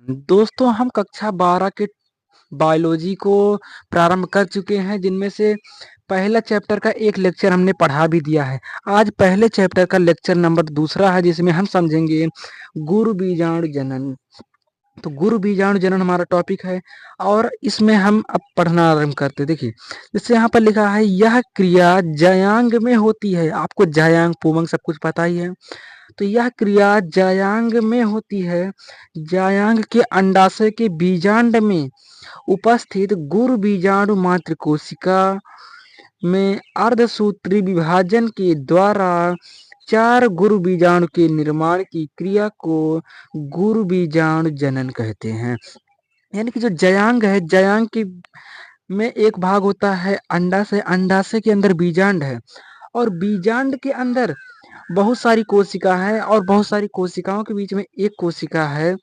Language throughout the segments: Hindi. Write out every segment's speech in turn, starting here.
दोस्तों हम कक्षा 12 के बायोलॉजी को प्रारंभ कर चुके हैं, जिनमें से पहला चैप्टर का एक लेक्चर हमने पढ़ा भी दिया है। आज पहले चैप्टर का लेक्चर नंबर दूसरा है, जिसमें हम समझेंगे गुरु बीजाणु जनन। तो गुरु बीजाणु जनन हमारा टॉपिक है और इसमें हम अब पढ़ना आरंभ करते हैं। देखिए, जैसे यहाँ पर लिखा है, यह क्रिया जयांग में होती है। आपको जयांग पुमंग सब कुछ पता ही है। तो यह क्रिया जायांग में होती है। जायांग के अंडाशय के बीजांड में उपस्थित गुरु बीजाणु मात्र कोशिका में अर्धसूत्री विभाजन के द्वारा 4 गुरु बीजाणु के निर्माण की क्रिया को गुरु बीजाणु जनन कहते हैं। यानी कि जो जयांग है, जयांग की में एक भाग होता है अंडाशय। अंडाशय के अंदर बीजांड है और बीजांड के अंदर बहुत सारी कोशिका है और बहुत सारी कोशिकाओं के बीच में एक कोशिका है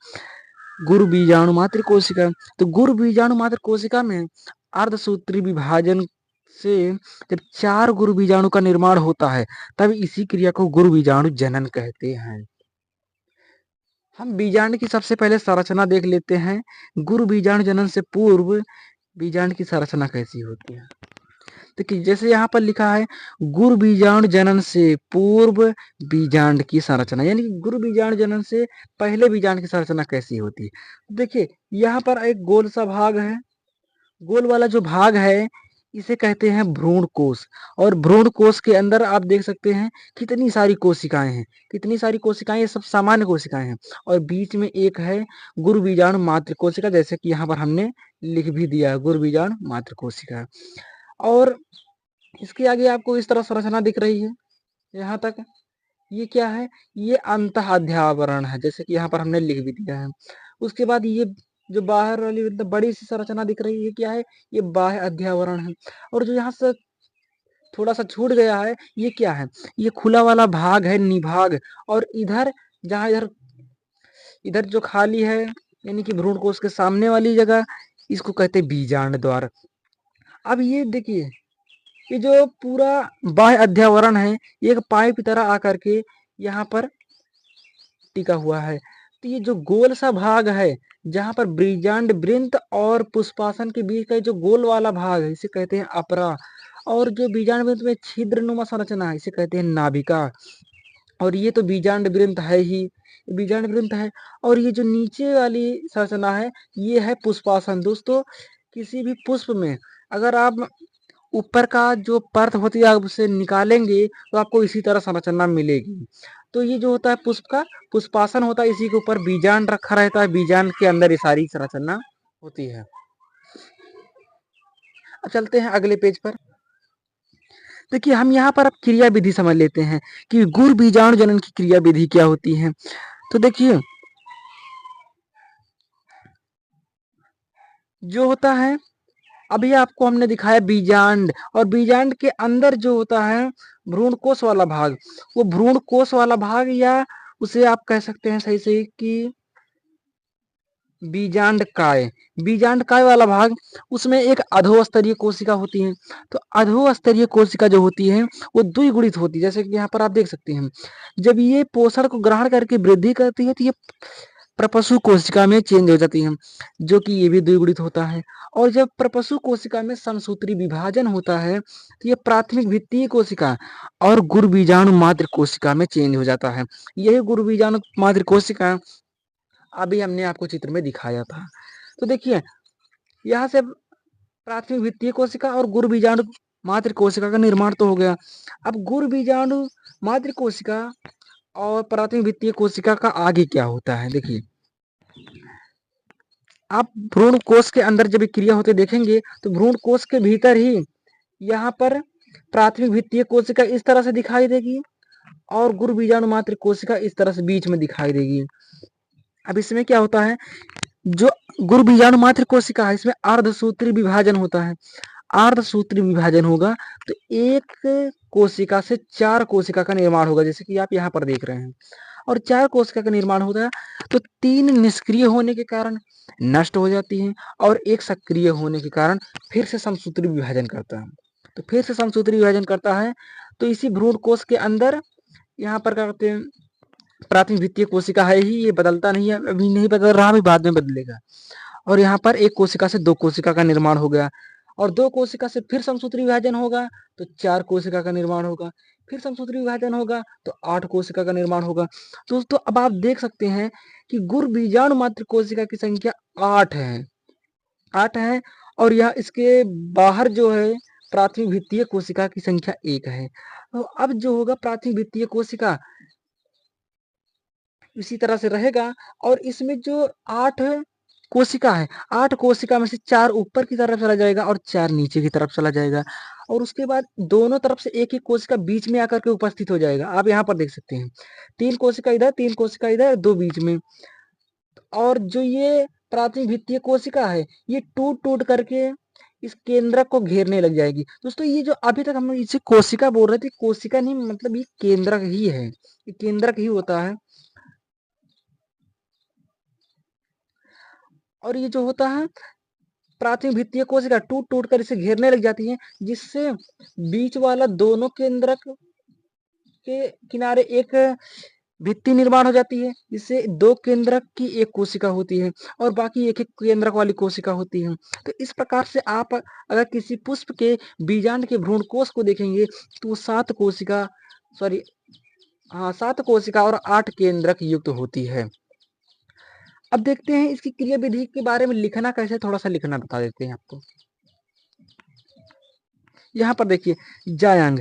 गुरु बीजाणु मात्र कोशिका। तो गुरु बीजाणु मात्र कोशिका में अर्धसूत्री विभाजन से जब 4 गुरु बीजाणु का निर्माण होता है, तब इसी क्रिया को गुरु बीजाणु जनन कहते हैं। हम बीजांड की सबसे पहले संरचना देख लेते हैं। गुरु बीजाणु जनन से पूर्व बीजांड की संरचना कैसी होती है। देखिए, जैसे यहाँ पर लिखा है, गुरु बीजाणु जनन से पूर्व बीजांड की संरचना, यानी कि गुरु बीजाणु जनन से पहले बीजांड की संरचना कैसी होती है। देखिए, यहाँ पर एक गोल सा भाग है। गोल वाला जो भाग है, इसे कहते हैं भ्रूण कोश। और भ्रूण कोश के अंदर आप देख सकते हैं कितनी सारी कोशिकाएं हैं। कितनी सारी कोशिकाएं, ये सब सामान्य कोशिकाएं हैं। और बीच में एक है गुरु बीजाणु मात्र कोशिका, जैसे कि यहाँ पर हमने लिख भी दिया है, गुरु बीजाणु मात्र कोशिका। और इसके आगे आपको इस तरह संरचना दिख रही है यहाँ तक। ये क्या है? ये अंतः अध्यावरण है, जैसे कि यहाँ पर हमने लिख भी दिया है। उसके बाद ये जो बाहर वाली मतलब बड़ी सी संरचना दिख रही है, क्या है? ये बाह्य अध्यावरण है। और जो यहाँ से थोड़ा सा छूट गया है, ये क्या है? ये खुला वाला भाग है, निभाग। और इधर जहाँ इधर इधर जो खाली है, यानी कि भ्रूण कोश के सामने वाली जगह, इसको कहते हैं बीजांड द्वार। अब ये देखिए, ये जो पूरा बाह्य अध्यावरण है, ये एक पाइप की तरह आकर के यहाँ पर टिका हुआ है। तो ये जो गोल सा भाग है, जहाँ पर बीजांड वृंत और पुष्पासन के बीच का जो गोल वाला भाग है, इसे कहते हैं अपरा। और जो बीजांड वृंत में छिद्रनुमा संरचना है, इसे कहते हैं नाभिका। और ये तो बीजांड वृंत है ही, बीजांड वृंत है। और ये जो नीचे वाली संरचना है, ये है पुष्पासन। दोस्तों, किसी भी पुष्प में अगर आप ऊपर का जो परत होती है, आप उसे निकालेंगे तो आपको इसी तरह संरचना मिलेगी। तो ये जो होता है पुष्प का पुष्पासन होता है, इसी के ऊपर बीजांड रखा रहता है। बीजांड के अंदर ये सारी संरचना होती है। अब चलते हैं अगले पेज पर। देखिए, हम यहाँ पर अब क्रिया विधि समझ लेते हैं कि गुरु बीजाणु जनन की क्रिया विधि क्या होती है। तो देखिए, जो होता है, अभी आपको हमने दिखाया बीजांड, और बीजांड के अंदर जो होता है भ्रूण कोश वाला भाग, वो भ्रूण कोश वाला भाग, या उसे आप कह सकते हैं सही सही कि बीजांड काय। बीजांड काय वाला भाग, उसमें एक अधोस्तरीय कोशिका होती है। तो अधोस्तरीय कोशिका जो होती है, वो द्विगुणित होती है, जैसे कि यहाँ पर आप देख सकते हैं। जब ये पोषण को ग्रहण करके वृद्धि करती है, तो ये प्रपशु कोशिका में चेंज हो जाती है, जो कि ये भी द्विगुणित होता है। और जब प्रपशु कोशिका में समसूत्री विभाजन होता है, तो ये प्राथमिक भित्तीय कोशिका और गुरु बीजाणु मात्र कोशिका में चेंज हो जाता है। यही गुरु बीजाणु मात्र कोशिका अभी हमने आपको चित्र में दिखाया था। तो देखिए, यहाँ से प्राथमिक भित्तीय कोशिका और गुरु बीजाणु मात्र कोशिका का निर्माण तो हो गया। अब गुरु बीजाणु मात्र कोशिका और प्राथमिक भित्तीय कोशिका का आगे क्या होता है? देखिए, आप भ्रूण कोश के अंदर जब क्रिया होते देखेंगे, तो भ्रूण कोश के भीतर ही यहाँ पर प्राथमिक भित्तीय कोशिका इस तरह से दिखाई देगी और गुरु बीजाणु मात्र कोशिका इस तरह से बीच में दिखाई देगी। अब इसमें क्या होता है, जो गुरु बीजाणु मात्र कोशिका है, इसमें अर्धसूत्री विभाजन होता है। अर्धसूत्री विभाजन होगा तो एक कोशिका से 4 कोशिका का निर्माण होगा, जैसे कि आप यहाँ पर देख रहे हैं। और 4 कोशिका का निर्माण होता है, तो 3 निष्क्रिय होने के कारण नष्ट हो जाती हैं और एक सक्रिय होने के कारण फिर से समसूत्री विभाजन करता है। तो फिर से समसूत्री विभाजन करता है, तो इसी भ्रूण कोश के अंदर यहाँ पर क्या करते हैं, प्राथमिक द्वितीय कोशिका है ही, ये बदलता नहीं है, अभी नहीं बदल रहा, अभी बाद में बदलेगा। और यहाँ पर एक कोशिका से दो कोशिका का निर्माण हो गया, और दो कोशिका से फिर समसूत्री विभाजन होगा तो चार कोशिका का निर्माण होगा, फिर समसूत्री विभाजन होगा तो आठ कोशिका का निर्माण होगा। दोस्तों अब आप देख सकते हैं कि गुर बीजाणु मात्र कोशिका की संख्या 8 है, 8 है, और यह इसके बाहर जो है प्राथमिक भित्तीय कोशिका की संख्या 1 है। तो अब जो होगा प्राथमिक भित्तीय कोशिका इसी तरह से रहेगा, और इसमें जो 8 कोशिका है, 8 कोशिका में से 4 ऊपर की तरफ चला जाएगा और 4 नीचे की तरफ चला जाएगा, और उसके बाद दोनों तरफ से एक-एक कोशिका बीच में आकर के उपस्थित हो जाएगा। आप यहाँ पर देख सकते हैं 3 कोशिका इधर, 3 कोशिका इधर, 2 बीच में। और जो ये प्राथमिक भित्तीय कोशिका है, ये टूट-टूट करके इस केंद्रक को घेरने लग जाएगी। दोस्तों ये जो अभी तक हम इसे कोशिका बोल रहे थे, कोशिका नहीं, मतलब ये केंद्रक ही है, ये केंद्रक ही होता है। और ये जो होता है प्राथमिक भित्तीय कोशिका टूट-टूट कर इसे घेरने लग जाती है, जिससे बीच वाला दोनों केंद्रक के किनारे एक भित्ति निर्माण हो जाती है, जिससे 2 केंद्रक की एक कोशिका होती है और बाकी एक-एक केंद्रक वाली कोशिका होती है। तो इस प्रकार से आप अगर किसी पुष्प के बीजांड के भ्रूणकोश को देखेंगे तो वो 7 कोशिका, सॉरी, हाँ 7 कोशिका और 8 केंद्रक युक्त होती है। अब देखते हैं इसकी क्रिया विधि के बारे में लिखना कैसे, थोड़ा सा लिखना बता देते हैं आपको। यहाँ पर देखिए जायांग,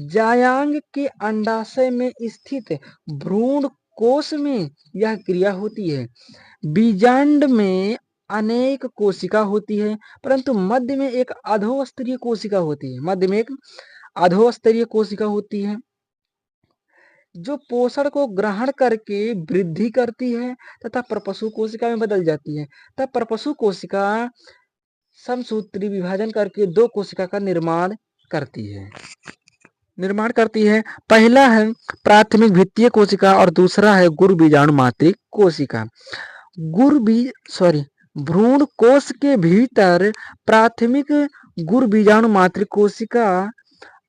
जायांग के अंडाशय में स्थित भ्रूण कोश में यह क्रिया होती है। बीजांड में अनेक कोशिका होती है, परंतु मध्य में एक अधोस्तरीय कोशिका होती है, मध्य में एक अधोस्तरीय कोशिका होती है जो पोषण को ग्रहण करके वृद्धि करती है तथा परपशु कोशिका में बदल जाती है। तब परपशु कोशिका समसूत्री विभाजन करके 2 कोशिका का निर्माण करती है, पहला है प्राथमिक भित्तीय कोशिका और दूसरा है गुर बीजाणु मात्रिक कोशिका। भ्रूण कोश के भीतर प्राथमिक गुर बीजाणु मात्रिक कोशिका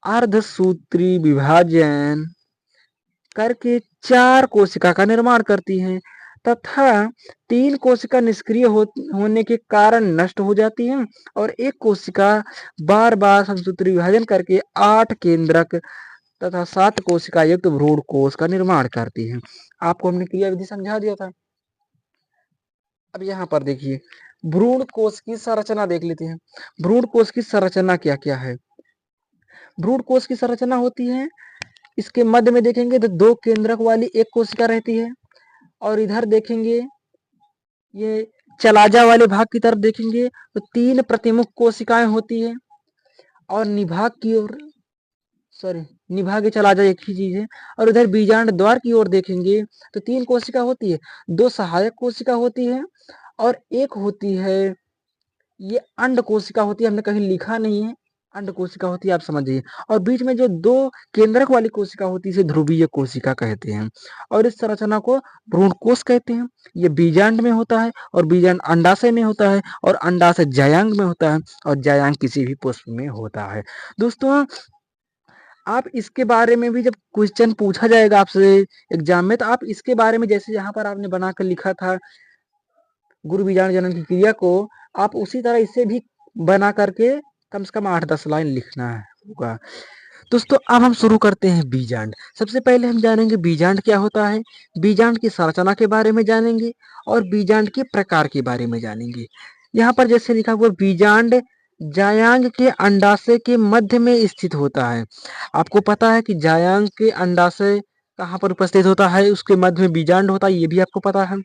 अर्धसूत्री विभाजन करके 4 कोशिका का निर्माण करती हैं तथा 3 कोशिका निष्क्रिय होने के कारण नष्ट हो जाती हैं, और एक कोशिका बार बार समसूत्री विभाजन करके 8 केंद्रक तथा 7 कोशिका युक्त भ्रूण कोश का निर्माण करती है। आपको हमने क्रिया विधि समझा दिया था। अब यहाँ पर देखिए भ्रूण कोश की संरचना देख लेते हैं। भ्रूण कोश की संरचना क्या क्या है। भ्रूण कोश की संरचना होती है, इसके मध्य में देखेंगे तो 2 केंद्रक वाली एक कोशिका रहती है, और इधर देखेंगे ये चलाजा वाले भाग की तरफ देखेंगे तो 3 प्रतिमुख कोशिकाएं होती है, और निभाग की ओर, निभाग चलाजा एक ही चीज है, और इधर बीजांड द्वार की ओर देखेंगे तो 3 कोशिका होती है, 2 सहायक कोशिका होती है और एक होती है ये अंड कोशिका होती है, हमने कहीं लिखा नहीं है, अंड कोशिका होती है, आप समझिए। और बीच में जो 2 केंद्रक वाली कोशिका होती है इसे ध्रुवीय कोशिका कहते हैं, और इस संरचना को भ्रूणकोश कहते हैं। ये बीजांड में होता है, और बीजांड अंडाशय में होता है, और अंडाशय जायांग में होता है, और जायांग किसी भी पुष्प में होता है। दोस्तों आप इसके बारे में भी जब क्वेश्चन पूछा जाएगा आपसे एग्जाम में, तो आप इसके बारे में जैसे यहाँ पर आपने बनाकर लिखा था गुरु बीजाणु जनन की क्रिया को, आप उसी तरह इसे भी बना करके कम से कम 8-10 लाइन लिखना होगा। दोस्तों अब हम शुरू करते हैं बीजांड। सबसे पहले हम जानेंगे बीजांड क्या होता है, बीजांड की संरचना के बारे में जानेंगे, और बीजांड के प्रकार के बारे में जानेंगे। यहाँ पर जैसे लिखा हुआ बीजांड जायांग के अंडाशय के मध्य में स्थित होता है। आपको पता है कि जायांग के अंडाशय कहाँ पर उपस्थित होता है, उसके मध्य में बीजांड होता है, ये भी आपको पता है।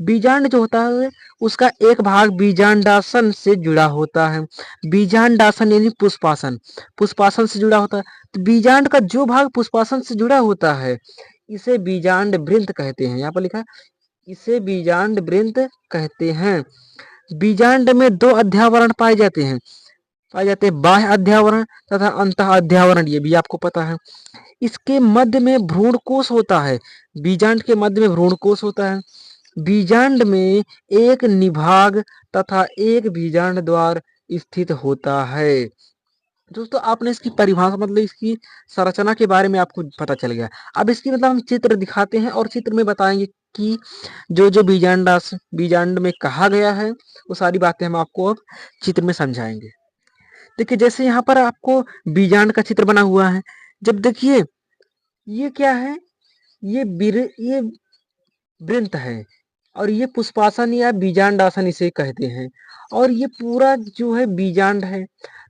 बीजांड जो होता है उसका एक भाग बीजांडासन से जुड़ा होता है। बीजांडासन यानी पुष्पासन, पुष्पासन से जुड़ा होता है। तो बीजांड का जो भाग पुष्पासन से जुड़ा होता है इसे बीजांड वृंत कहते हैं। यहाँ पर लिखा है इसे बीजांड वृंत कहते हैं। बीजांड में 2 अध्यावरण पाए जाते हैं, बाह्य अध्यावरण तथा अंतः अध्यावरण, ये भी आपको पता है। इसके मध्य में भ्रूणकोश होता है, बीजांड के मध्य में भ्रूणकोश होता है। बीजांड में एक निभाग तथा एक बीजांड द्वार स्थित होता है। दोस्तों आपने इसकी परिभाषा मतलब इसकी संरचना के बारे में आपको पता चल गया। अब इसकी मतलब हम चित्र दिखाते हैं और चित्र में बताएंगे कि जो जो बीजांड में कहा गया है वो सारी बातें हम आपको अब चित्र में समझाएंगे। देखिए जैसे यहाँ पर आपको बीजांड का चित्र बना हुआ है। जब देखिए ये क्या है, ये वृंत है और ये पुष्पासन या बीजांड आसन इसे कहते हैं। और ये पूरा जो है बीजांड है।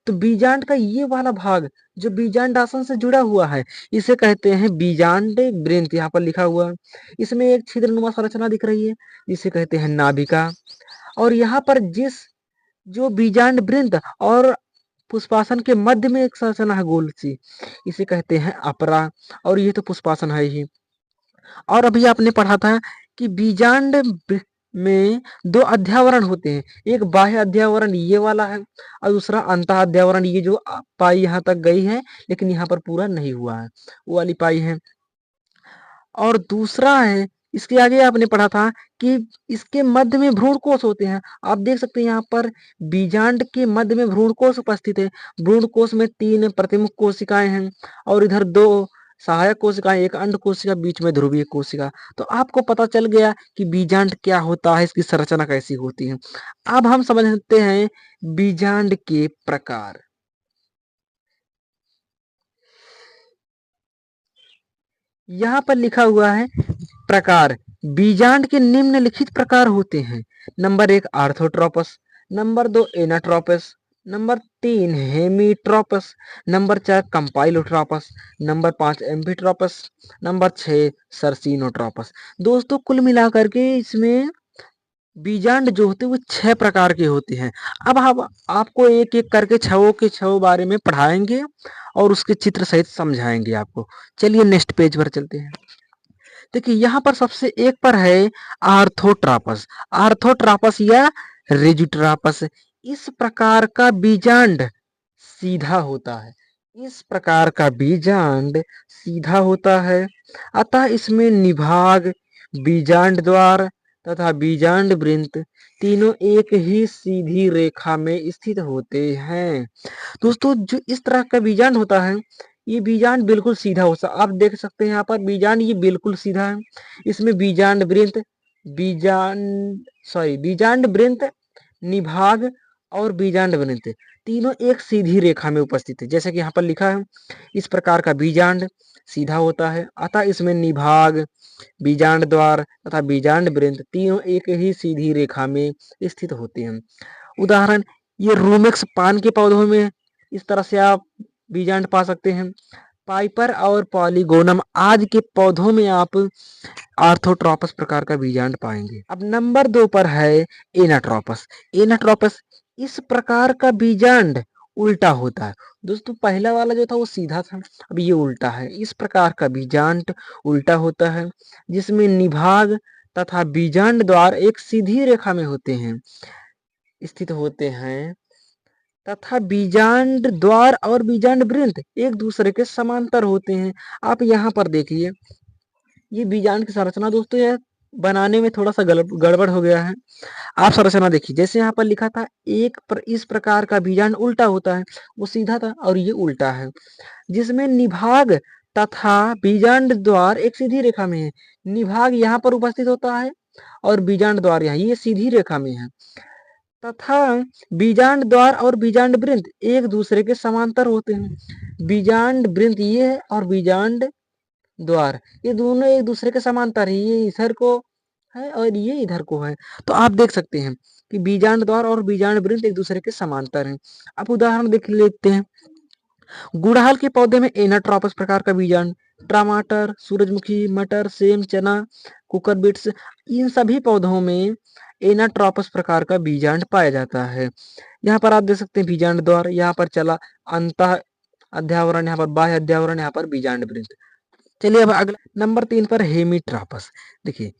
तो बीजांड का ये वाला भाग जो बीजांड आसन से जुड़ा हुआ है इसे कहते हैं बीजांड वृंत। यहाँ पर लिखा हुआ है। इसमें एक छिद्रनुमा संरचना दिख रही है जिसे कहते हैं नाभिका। और यहाँ पर जो बीजांड वृंत और पुष्पासन के मध्य में एक संरचना है गोल सी, इसे कहते हैं अपरा। और ये तो पुष्पासन है ही। और अभी आपने पढ़ा था कि बीजांड में दो अध्यावरण होते हैं। एक बाह्य अध्यावरण ये वाला है और दूसरा अंतः अध्यावरण, ये जो पाई यहाँ तक गई है लेकिन यहाँ पर पूरा नहीं हुआ है, वो वाली पाई है। और दूसरा है इसके आगे आपने पढ़ा था कि इसके मध्य में भ्रूणकोश होते हैं। आप देख सकते हैं यहाँ पर बीजांड के मध्य में भ्रूणकोश उपस्थित है। भ्रूणकोश में 3 प्रतिमुख कोशिकाएं हैं और इधर 2 सहायक कोशिकाएं, एक अंड कोशिका, बीच में ध्रुवीय कोशिका। तो आपको पता चल गया कि बीजांड क्या होता है, इसकी संरचना कैसी होती है। अब हम समझते हैं बीजांड के प्रकार। यहाँ पर लिखा हुआ है प्रकार। बीजांड के निम्नलिखित प्रकार होते हैं। Number 1 orthotropous, number 2 anatropous, number 3 hemitropous, number 4 campylotropous, number 5 amphitropous, number 6 circinotropous. दोस्तों कुल मिलाकर के इसमें बीजांड जो होते हैं वो 6 प्रकार के होते हैं। अब हम आपको एक एक करके छवों के छवों बारे में पढ़ाएंगे और उसके चित्र सहित समझाएंगे आपको। चलिए नेक्स्ट पेज पर चलते हैं। देखिए यहाँ पर सबसे एक पर है आर्थोट्रापस। आर्थोट्रापस या रेजिट्रापस। इस प्रकार का बीजांड सीधा होता है। इस प्रकार का बीजांड सीधा होता है। अतः इसमें निभाग, बीजांड द्वार तथा बीजांड वृंत तीनों एक ही सीधी रेखा में स्थित होते हैं। दोस्तों जो इस तरह का बीजांड होता है ये बीजांड बिल्कुल सीधा होता है। आप देख सकते हैं यहाँ पर बीजांड ये बिल्कुल सीधा है। इसमें बीजांड वृंत, बीजांड वृंत, निभाग और बीजांड वृंत तीनों एक सीधी रेखा में उपस्थित है। जैसे कि यहाँ पर लिखा है इस प्रकार का बीजांड सीधा होता है। अतः इसमें निभाग, बीजांड द्वार तथा बीजांड वृंत तीनों एक ही सीधी रेखा में स्थित होते हैं। उदाहरण ये रूमेक्स पान के पौधों में इस तरह से आप बीजांड पा सकते हैं। पाइपर और पॉलीगोनम आज के पौधों में आप आर्थोट्रोपस प्रकार का बीजांड पाएंगे। अब नंबर 2 पर है एनाट्रोपस। एनाट्रोपस इस प्रकार का बीजांड उल्टा होता है। दोस्तों पहला वाला जो था वो सीधा था, अब ये उल्टा है। इस प्रकार का बीजांड उल्टा होता है जिसमें निभाग तथा बीजांड द्वार एक सीधी रेखा में होते हैं, स्थित होते हैं तथा बीजांड द्वार और बीजांड वृंत एक दूसरे के समांतर होते हैं। आप यहाँ पर देखिए ये बीजांड की संरचना दोस्तों यह बनाने में थोड़ा सा गड़बड़ हो गया है। आप संरचना देखिए जैसे यहाँ पर लिखा था इस प्रकार का बीजांड उल्टा होता है, वो सीधा था और ये उल्टा है जिसमें निभाग तथा बीजांड द्वार एक सीधी रेखा में है। निभाग यहाँ पर उपस्थित होता है और बीजांड द्वार यहाँ, ये सीधी रेखा में है तथा बीजांड द्वार और बीजांड वृंत एक दूसरे के समांतर होते हैं। बीजांड वृंत ये है और बीजांड द्वार ये दोनों एक दूसरे के समांतर है। ये इधर को है और ये इधर को है। तो आप देख सकते हैं कि बीजांड द्वार और बीजांड वृंत एक दूसरे के समांतर हैं। अब उदाहरण देख लेते हैं। गुड़हल के पौधे में एनाट्रोपस प्रकार का बीजांड, टमाटर, सूरजमुखी, मटर, सेम, चना, कुकुरबिट्स इन सभी पौधों में एनाट्रोपस प्रकार का बीजांड पाया जाता है। यहाँ पर आप देख सकते हैं बीजांड द्वार, यहाँ पर चला अंतः अध्यावरण, यहाँ पर बाह्य अध्यावरण, यहाँ पर बीजांड वृंत। चलिए अब अगला नंबर 3 पर हेमीट्रोपस। देखिए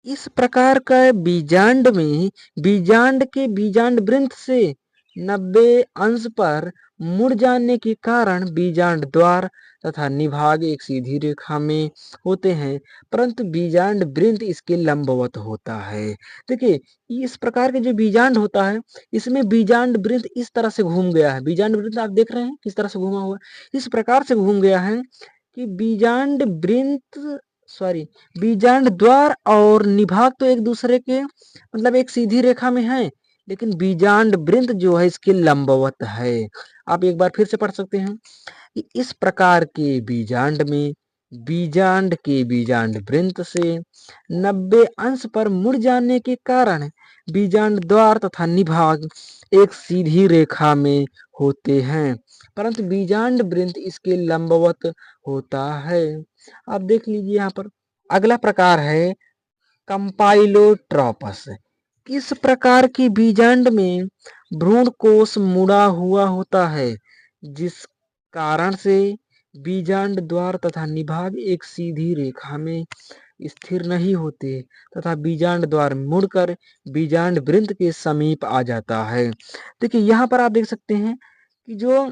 इस प्रकार का बीजांड में बीजांड के बीजांड वृंत से 90 अंश पर मुड़ जाने के कारण बीजांड द्वार तथा निभाग एक सीधी रेखा में होते हैं, परंतु बीजांड वृंत इसके लंबवत होता है। देखिए, इस प्रकार के जो बीजांड होता है, इसमें बीजांड वृंत इस तरह से घूम गया है। बीजांड वृंत आप देख रहे हैं किस तरह से घूमा हुआ है, इस प्रकार से घूम गया है कि बीजांड वृंत सॉरी बीजांड द्वार और निभाग तो एक दूसरे के मतलब एक सीधी रेखा में है, लेकिन बीजांड वृंत जो है इसके लंबवत है। आप एक बार फिर से पढ़ सकते हैं कि इस प्रकार के बीजांड में बीजांड के बीजांड वृंत से 90 अंश पर मुड़ जाने के कारण बीजांड द्वार तथा निभाग एक सीधी रेखा में होते हैं, परंतु बीजांड वृंत इसके लंबवत होता है। आप देख लीजिए यहाँ पर अगला प्रकार है कंपाइलोट्रोपस। किस प्रकार की बीजांड में भ्रूण कोश मुड़ा हुआ होता है, जिस कारण से बीजांड द्वार तथा निभाग एक सीधी रेखा में स्थिर नहीं होते तथा बीजांड द्वार मुड़कर बीजांड वृंत के समीप आ जाता है। देखिए यहाँ पर आप देख सकते हैं कि जो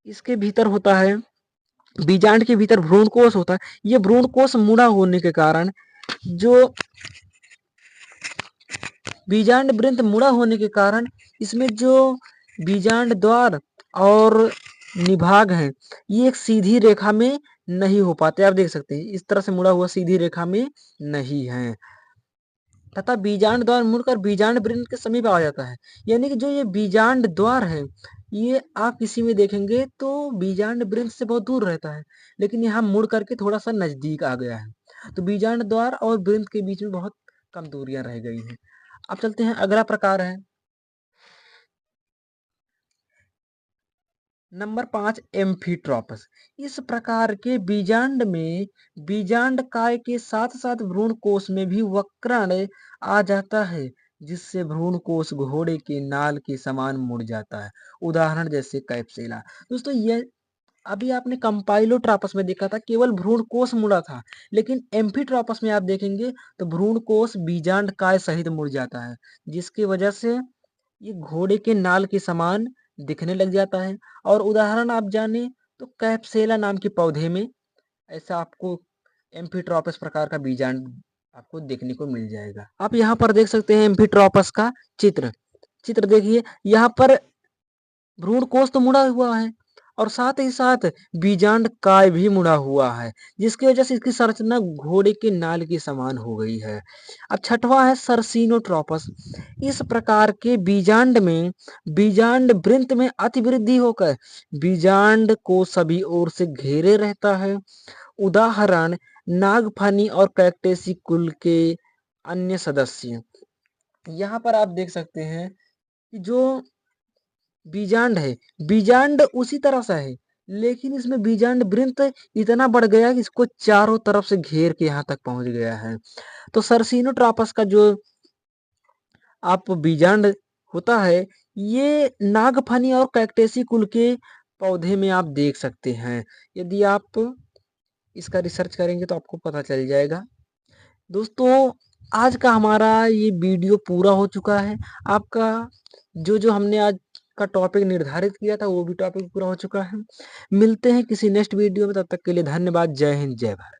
इसके भीतर होता है, बीजांड के भीतर भ्रूण कोश होता है, ये भ्रूण कोश मुड़ा होने के कारण जो बीजांड वृंत मुड़ा होने के कारण इसमें जो बीजांड द्वार और निभाग है, ये एक सीधी रेखा में नहीं हो पाते। आप देख सकते हैं इस तरह से मुड़ा हुआ सीधी रेखा में नहीं है तथा बीजांड द्वार मुड़कर बीजांड वृंत के समीप आ जाता है। यानी कि जो ये बीजांड द्वार है, ये आप किसी में देखेंगे तो बीजांड वृंत से बहुत दूर रहता है, लेकिन यहाँ मुड़ करके थोड़ा सा नजदीक आ गया है। तो बीजांड द्वार और वृंत के बीच में बहुत कम दूरियां रह गई हैं। अब चलते हैं अगला प्रकार है नंबर 5 एम्फीट्रॉपस। इस प्रकार के बीजांड में बीजांड काय के साथ साथ भ्रूण कोश में भी वक्रण आ जाता है, जिससे भ्रूण कोश घोड़े के नाल के समान मुड़ जाता है। उदाहरण जैसे कैप्सेला। दोस्तों ये अभी आपने कंपाइलोट्रापस में देखा था केवल भ्रूण कोश मुड़ा था, लेकिन एम्फीट्रॉपस में आप देखेंगे तो भ्रूण कोश बीजांड काय सहित मुड़ जाता है, जिसकी वजह से ये घोड़े के नाल के समान दिखने लग जाता है। और उदाहरण आप जाने तो कैप्सेला नाम के पौधे में ऐसा आपको एम्फीट्रॉपस प्रकार का बीजांड आपको देखने को मिल जाएगा। आप यहाँ पर देख सकते हैं एम्फीट्रॉपस का चित्र। चित्र देखिए, यहाँ पर भ्रूण कोश तो मुड़ा हुआ है और साथ ही साथ बीजांड काय भी मुड़ा हुआ है, जिसकी वजह से इसकी संरचना घोड़े के नाल के समान हो गई है। अब छठवां है सर्सिनोट्रोपस। इस प्रकार के बीजांड में बीजांड वृंत में अतिवृद्धि होकर बीजांड को सभी ओर से घेरे रहता है। उदाहरण नागफनी और कैक्टेसी कुल के अन्य सदस्य। यहाँ पर आप देख सकते हैं कि जो बीजांड है, बीजांड उसी तरह सा है, लेकिन इसमें बीजांड वृंत इतना बढ़ गया कि इसको चारों तरफ से घेर के यहाँ तक पहुंच गया है। तो सर्सिनोट्रापस का जो आप बीजांड होता है, ये नागफनी और कैक्टेसी कुल के पौधे में आप देख सकते हैं। यदि आप इसका रिसर्च करेंगे तो आपको पता चल जाएगा। दोस्तों आज का हमारा ये वीडियो पूरा हो चुका है। आपका जो जो हमने आज का टॉपिक निर्धारित किया था वो भी टॉपिक पूरा हो चुका है। मिलते हैं किसी नेक्स्ट वीडियो में, तब तक के लिए धन्यवाद। जय हिंद, जय भारत।